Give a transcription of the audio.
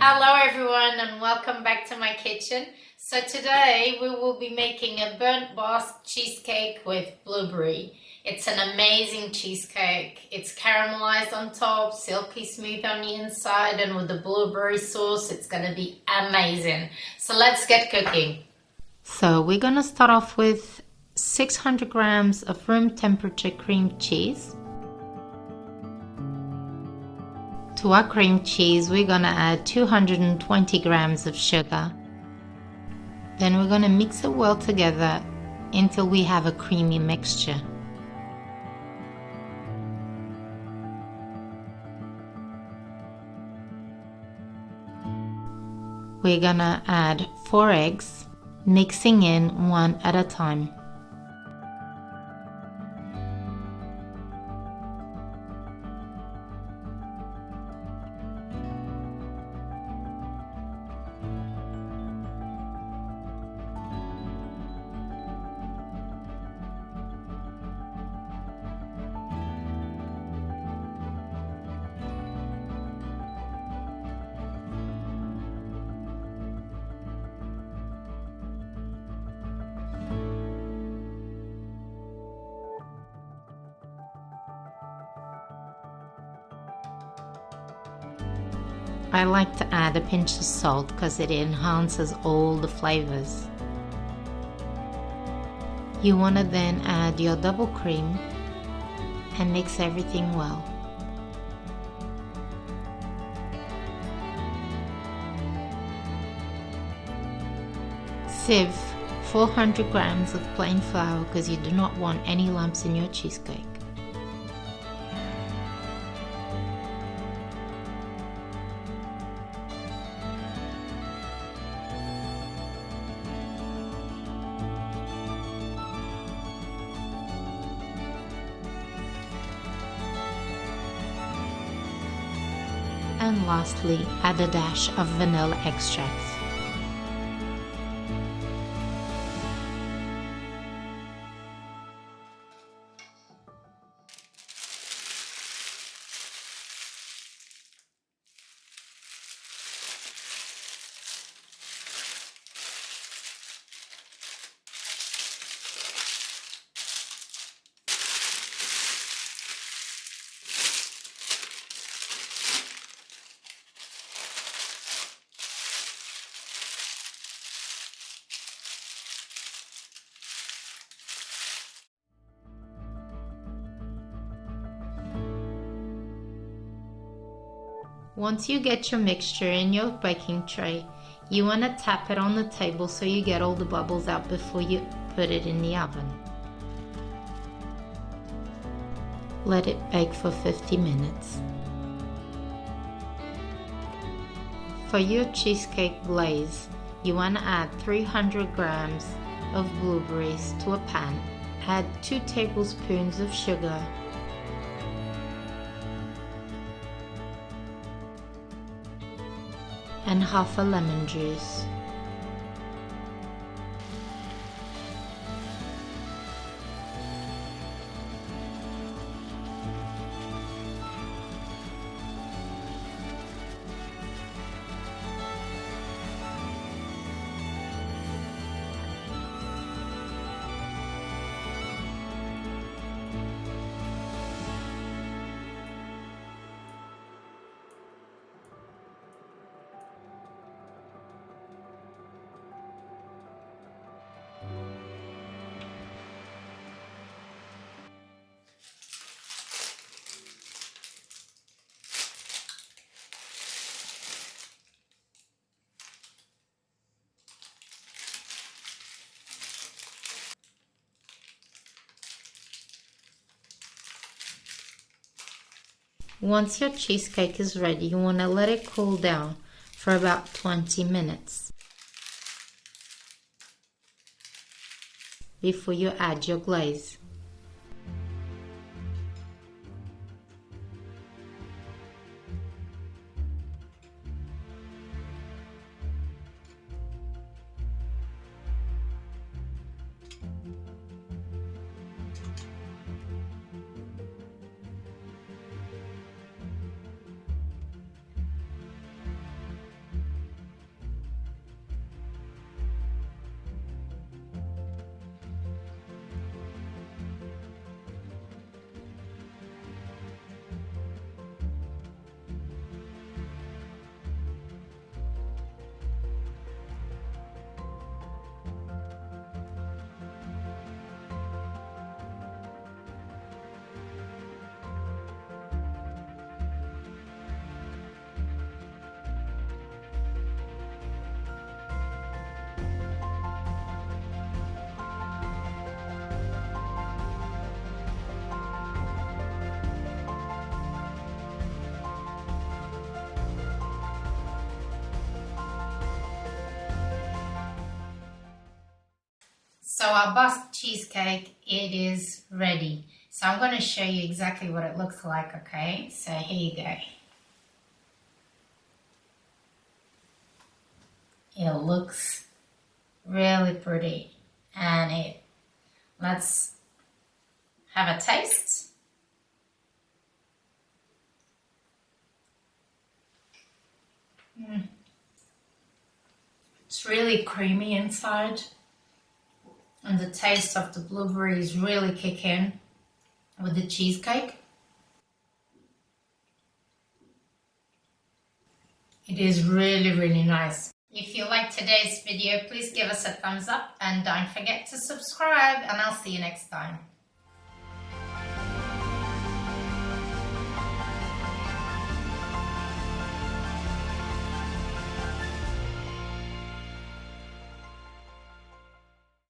Hello everyone and welcome back to my kitchen. So today we will be making a burnt Basque cheesecake with blueberry. It's an amazing cheesecake. It's caramelized on top, silky smooth on the inside, and with the blueberry sauce it's gonna be amazing. So let's get cooking. So we're gonna start off with 600 grams of room temperature cream cheese. To our cream cheese, we're gonna add 220 grams of sugar. Then we're gonna mix it well together until we have a creamy mixture. We're gonna add 4 eggs, mixing in one at a time. I like to add a pinch of salt because it enhances all the flavors. You want to then add your double cream and mix everything well. Sieve 400 grams of plain flour because you do not want any lumps in your cheesecake. And lastly, add a dash of vanilla extract. Once you get your mixture in your baking tray, you want to tap it on the table so you get all the bubbles out before you put it in the oven. Let it bake for 50 minutes. For your cheesecake glaze, you want to add 300 grams of blueberries to a pan. Add 2 tablespoons of sugar, and half a lemon juice. Once your cheesecake is ready, you want to let it cool down for about 20 minutes before you add your glaze. So our Basque cheesecake, it is ready. So I'm going to show you exactly what it looks like, okay? So here you go. It looks really pretty. And let's have a taste. It's really creamy inside. And the taste of the blueberries really kick in with the cheesecake. It is really, really nice. If you liked today's video, please give us a thumbs up and don't forget to subscribe, and I'll see you next time.